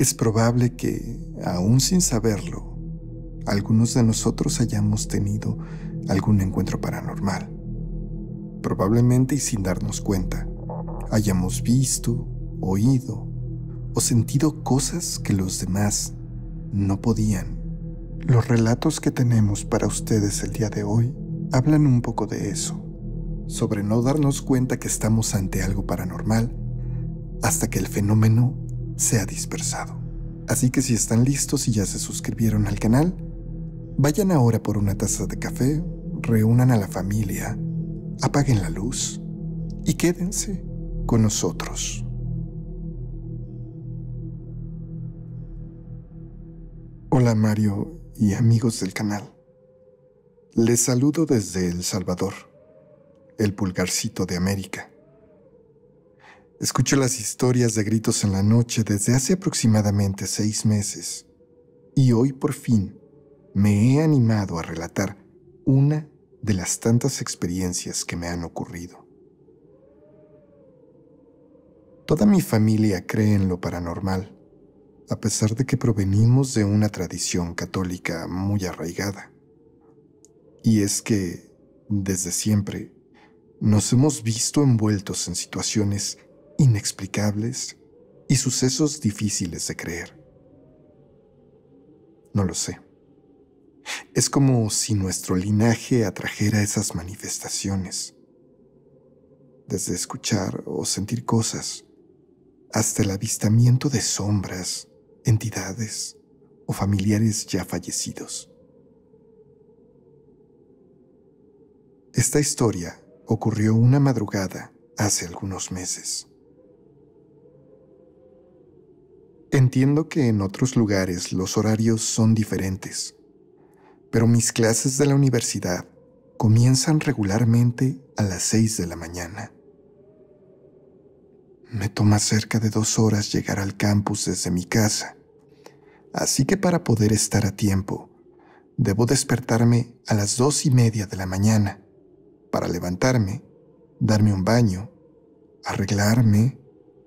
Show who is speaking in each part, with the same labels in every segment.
Speaker 1: Es probable que, aún sin saberlo, algunos de nosotros hayamos tenido algún encuentro paranormal. Probablemente y sin darnos cuenta, hayamos visto, oído o sentido cosas que los demás no podían. Los relatos que tenemos para ustedes el día de hoy hablan un poco de eso, sobre no darnos cuenta que estamos ante algo paranormal hasta que el fenómeno se ha dispersado. Así que si están listos y ya se suscribieron al canal, vayan ahora por una taza de café, reúnan a la familia, apaguen la luz y quédense con nosotros. Hola Mario y amigos del canal. Les saludo desde El Salvador, el pulgarcito de América. Escucho las historias de gritos en la noche desde hace aproximadamente 6 meses y hoy por fin me he animado a relatar una de las tantas experiencias que me han ocurrido. Toda mi familia cree en lo paranormal, a pesar de que provenimos de una tradición católica muy arraigada. Y es que, desde siempre, nos hemos visto envueltos en situaciones inexplicables y sucesos difíciles de creer. No lo sé. Es como si nuestro linaje atrajera esas manifestaciones. Desde escuchar o sentir cosas, hasta el avistamiento de sombras, entidades o familiares ya fallecidos. Esta historia ocurrió una madrugada hace algunos meses. Entiendo que en otros lugares los horarios son diferentes, pero mis clases de la universidad comienzan regularmente a las 6 de la mañana. Me toma cerca de 2 horas llegar al campus desde mi casa, así que para poder estar a tiempo, debo despertarme a las 2:30 de la mañana para levantarme, darme un baño, arreglarme,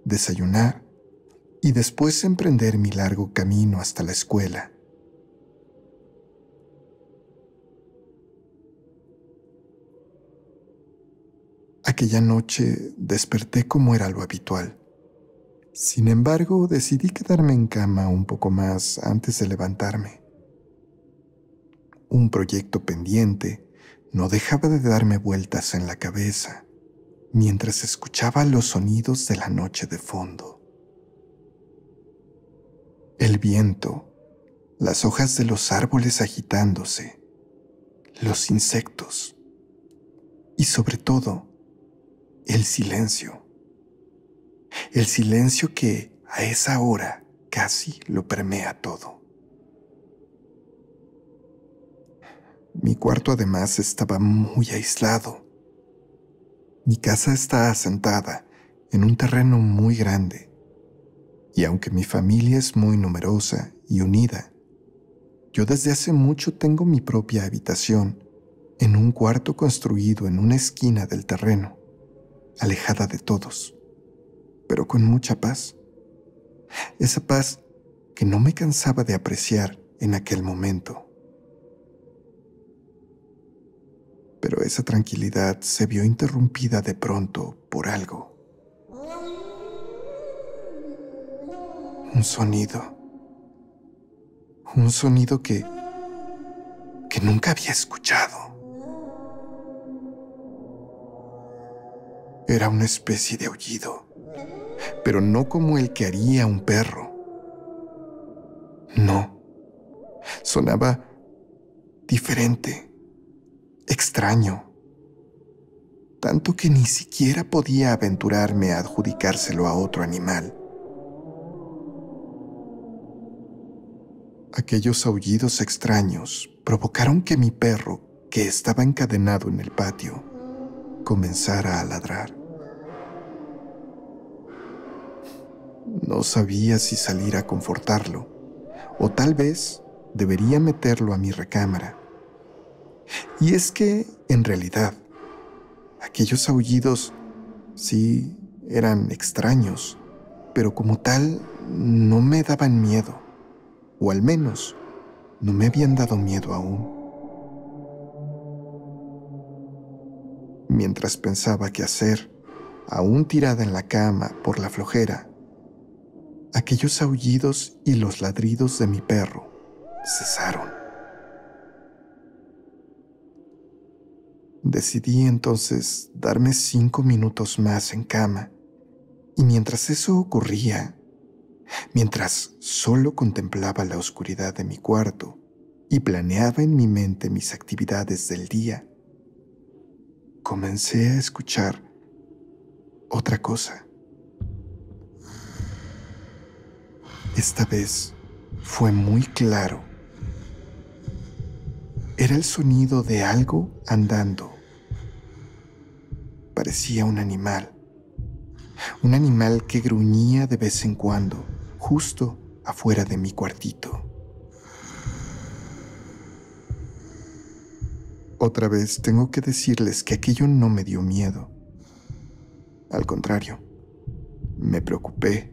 Speaker 1: desayunar y después emprender mi largo camino hasta la escuela. Aquella noche desperté como era lo habitual. Sin embargo, decidí quedarme en cama un poco más antes de levantarme. Un proyecto pendiente no dejaba de darme vueltas en la cabeza mientras escuchaba los sonidos de la noche de fondo. El viento, las hojas de los árboles agitándose, los insectos y sobre todo, el silencio. El silencio que a esa hora casi lo permea todo. Mi cuarto además estaba muy aislado. Mi casa está asentada en un terreno muy grande, y aunque mi familia es muy numerosa y unida, yo desde hace mucho tengo mi propia habitación en un cuarto construido en una esquina del terreno, alejada de todos, pero con mucha paz. Esa paz que no me cansaba de apreciar en aquel momento. Pero esa tranquilidad se vio interrumpida de pronto por algo. Un sonido que nunca había escuchado. Era una especie de aullido, pero no como el que haría un perro. No, sonaba diferente, extraño, tanto que ni siquiera podía aventurarme a adjudicárselo a otro animal. Aquellos aullidos extraños provocaron que mi perro, que estaba encadenado en el patio, comenzara a ladrar. No sabía si salir a confortarlo, o tal vez debería meterlo a mi recámara. Y es que, en realidad, aquellos aullidos sí eran extraños, pero como tal no me daban miedo, o al menos no me habían dado miedo aún. Mientras pensaba qué hacer, aún tirada en la cama por la flojera, aquellos aullidos y los ladridos de mi perro cesaron. Decidí entonces darme 5 minutos más en cama, y mientras eso ocurría, mientras solo contemplaba la oscuridad de mi cuarto y planeaba en mi mente mis actividades del día, comencé a escuchar otra cosa. Esta vez fue muy claro. Era el sonido de algo andando. Parecía un animal que gruñía de vez en cuando, justo afuera de mi cuartito. Otra vez tengo que decirles que aquello no me dio miedo. Al contrario, me preocupé,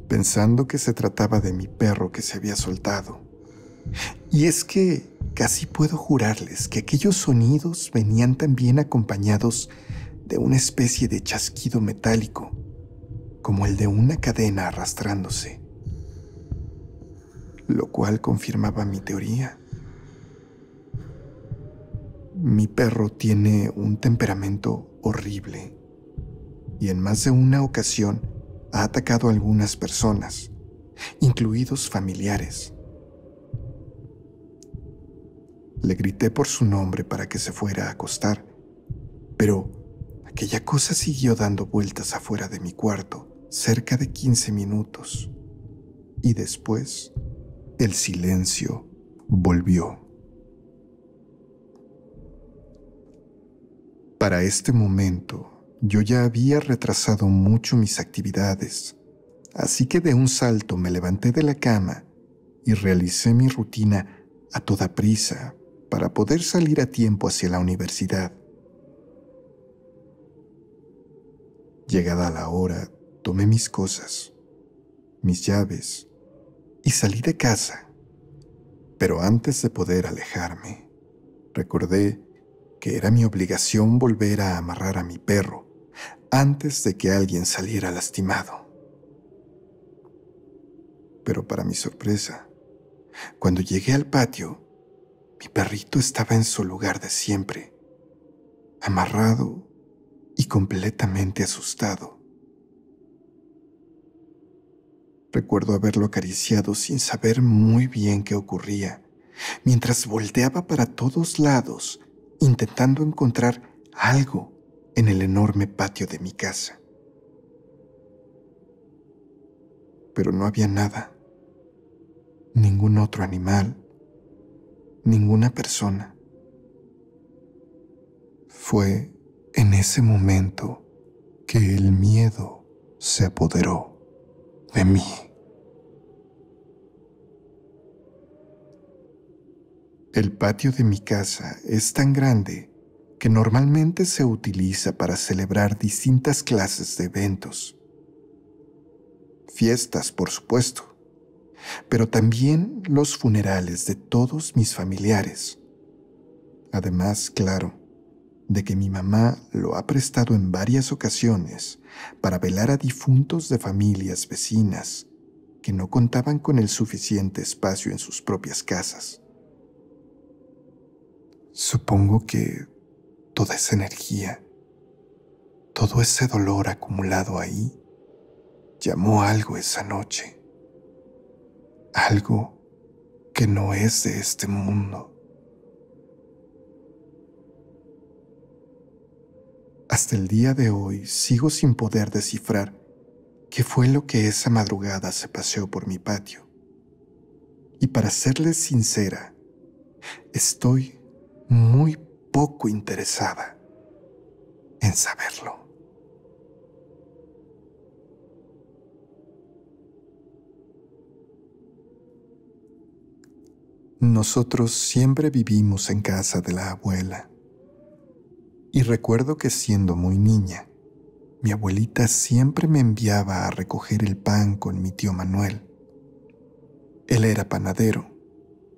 Speaker 1: pensando que se trataba de mi perro que se había soltado. Y es que casi puedo jurarles que aquellos sonidos venían también acompañados de una especie de chasquido metálico, como el de una cadena arrastrándose, lo cual confirmaba mi teoría. Mi perro tiene un temperamento horrible y en más de una ocasión ha atacado a algunas personas, incluidos familiares. Le grité por su nombre para que se fuera a acostar, pero aquella cosa siguió dando vueltas afuera de mi cuarto cerca de 15 minutos y después el silencio volvió. Para este momento, yo ya había retrasado mucho mis actividades, así que de un salto me levanté de la cama y realicé mi rutina a toda prisa para poder salir a tiempo hacia la universidad. Llegada la hora, tomé mis cosas, mis llaves y salí de casa. Pero antes de poder alejarme, recordé que era mi obligación volver a amarrar a mi perro antes de que alguien saliera lastimado. Pero para mi sorpresa, cuando llegué al patio, mi perrito estaba en su lugar de siempre, amarrado y completamente asustado. Recuerdo haberlo acariciado sin saber muy bien qué ocurría, mientras volteaba para todos lados, intentando encontrar algo en el enorme patio de mi casa. Pero no había nada, ningún otro animal, ninguna persona. Fue en ese momento que el miedo se apoderó de mí. El patio de mi casa es tan grande que normalmente se utiliza para celebrar distintas clases de eventos. Fiestas, por supuesto, pero también los funerales de todos mis familiares. Además, claro, de que mi mamá lo ha prestado en varias ocasiones para velar a difuntos de familias vecinas que no contaban con el suficiente espacio en sus propias casas. Supongo que toda esa energía, todo ese dolor acumulado ahí, llamó algo esa noche. Algo que no es de este mundo. Hasta el día de hoy sigo sin poder descifrar qué fue lo que esa madrugada se paseó por mi patio. Y para serles sincera, estoy muy poco interesada en saberlo. Nosotros siempre vivimos en casa de la abuela. Y recuerdo que siendo muy niña, mi abuelita siempre me enviaba a recoger el pan con mi tío Manuel. Él era panadero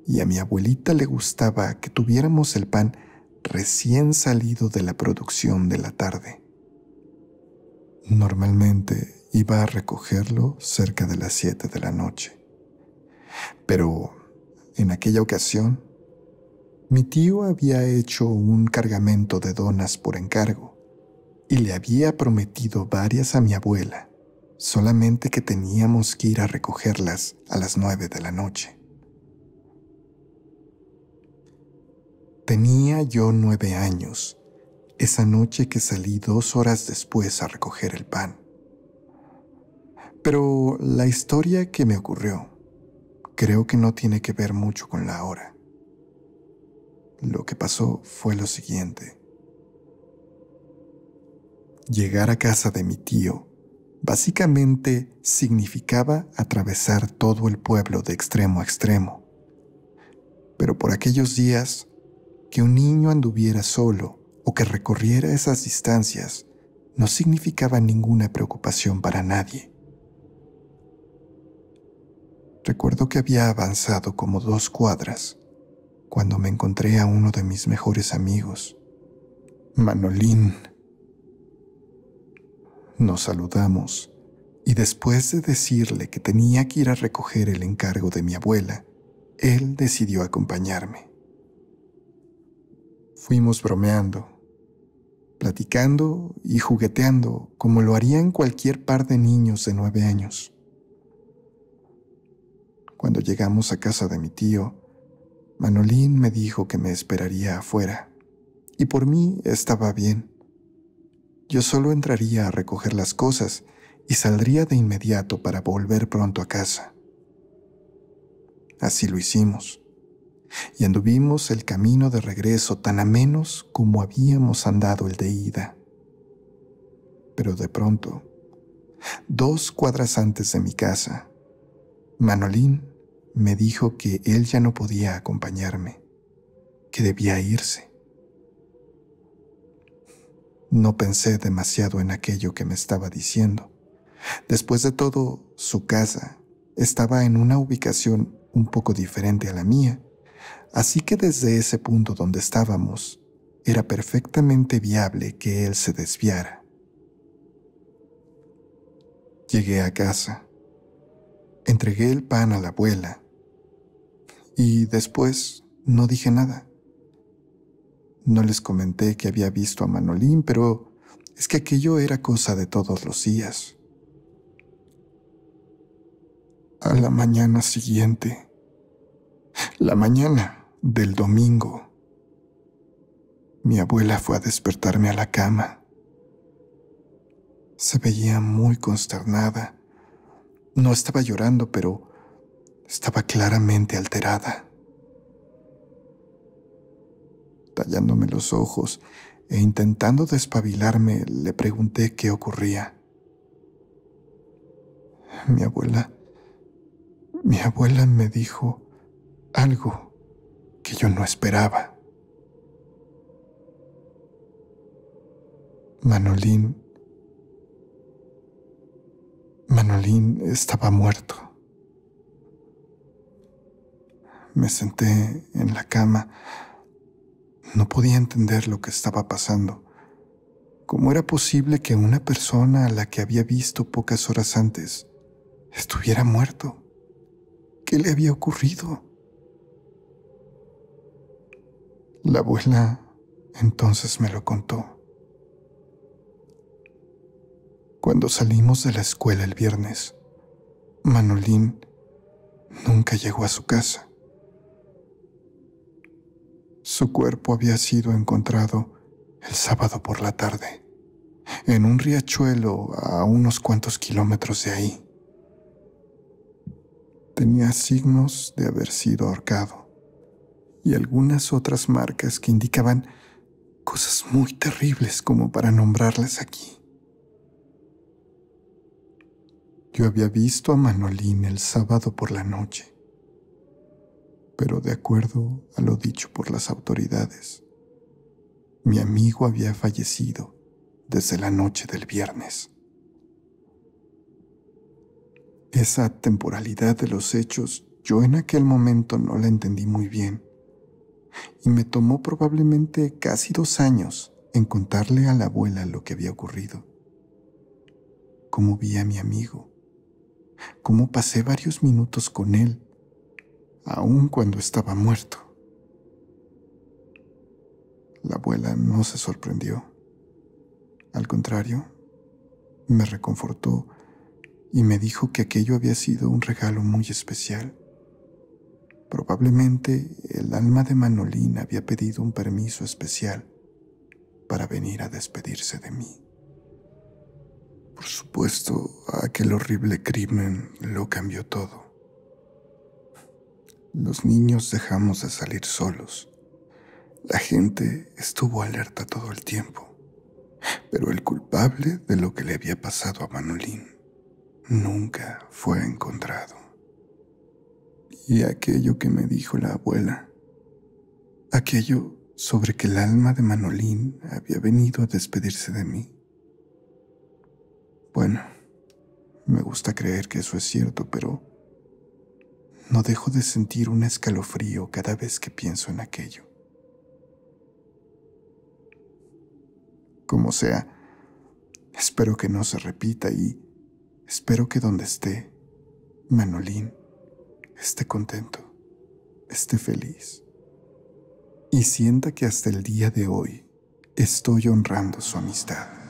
Speaker 1: y a mi abuelita le gustaba que tuviéramos el pan recién salido de la producción de la tarde. Normalmente iba a recogerlo cerca de las 7 de la noche. Pero en aquella ocasión, mi tío había hecho un cargamento de donas por encargo y le había prometido varias a mi abuela, solamente que teníamos que ir a recogerlas a las 9 de la noche. Tenía yo 9 años, esa noche que salí 2 horas después a recoger el pan. Pero la historia que me ocurrió creo que no tiene que ver mucho con la hora. Lo que pasó fue lo siguiente. Llegar a casa de mi tío básicamente significaba atravesar todo el pueblo de extremo a extremo. Pero por aquellos días, que un niño anduviera solo o que recorriera esas distancias no significaba ninguna preocupación para nadie. Recuerdo que había avanzado como 2 cuadras cuando me encontré a uno de mis mejores amigos, Manolín. Nos saludamos y después de decirle que tenía que ir a recoger el encargo de mi abuela, él decidió acompañarme. Fuimos bromeando, platicando y jugueteando como lo harían cualquier par de niños de 9 años. Cuando llegamos a casa de mi tío, Manolín me dijo que me esperaría afuera, y por mí estaba bien. Yo solo entraría a recoger las cosas y saldría de inmediato para volver pronto a casa. Así lo hicimos, y anduvimos el camino de regreso tan amenos como habíamos andado el de ida. Pero de pronto, 2 cuadras antes de mi casa, Manolín me dijo que él ya no podía acompañarme, que debía irse. No pensé demasiado en aquello que me estaba diciendo. Después de todo, su casa estaba en una ubicación un poco diferente a la mía, así que desde ese punto donde estábamos, era perfectamente viable que él se desviara. Llegué a casa, entregué el pan a la abuela y después no dije nada. No les comenté que había visto a Manolín, pero es que aquello era cosa de todos los días. A la mañana siguiente, la mañana del domingo, mi abuela fue a despertarme a la cama. Se veía muy consternada. No estaba llorando, pero estaba claramente alterada. Tallándome los ojos e intentando despabilarme, le pregunté qué ocurría. Mi abuela me dijo algo que yo no esperaba. Manolín estaba muerto. Me senté en la cama. No podía entender lo que estaba pasando. ¿Cómo era posible que una persona a la que había visto pocas horas antes estuviera muerto? ¿Qué le había ocurrido? La abuela entonces me lo contó. Cuando salimos de la escuela el viernes, Manolín nunca llegó a su casa. Su cuerpo había sido encontrado el sábado por la tarde, en un riachuelo a unos cuantos kilómetros de ahí. Tenía signos de haber sido ahorcado y algunas otras marcas que indicaban cosas muy terribles como para nombrarlas aquí. Yo había visto a Manolín el sábado por la noche, pero de acuerdo a lo dicho por las autoridades, mi amigo había fallecido desde la noche del viernes. Esa temporalidad de los hechos yo en aquel momento no la entendí muy bien y me tomó probablemente casi 2 años en contarle a la abuela lo que había ocurrido, cómo vi a mi amigo, cómo pasé varios minutos con él, aun cuando estaba muerto. La abuela no se sorprendió. Al contrario, me reconfortó y me dijo que aquello había sido un regalo muy especial. Probablemente el alma de Manolín había pedido un permiso especial para venir a despedirse de mí. Por supuesto, aquel horrible crimen lo cambió todo. Los niños dejamos de salir solos. La gente estuvo alerta todo el tiempo, pero el culpable de lo que le había pasado a Manolín nunca fue encontrado. Y aquello que me dijo la abuela, aquello sobre que el alma de Manolín había venido a despedirse de mí. Bueno, me gusta creer que eso es cierto, pero no dejo de sentir un escalofrío cada vez que pienso en aquello. Como sea, espero que no se repita y espero que donde esté, Manolín esté contento, esté feliz y sienta que hasta el día de hoy estoy honrando su amistad.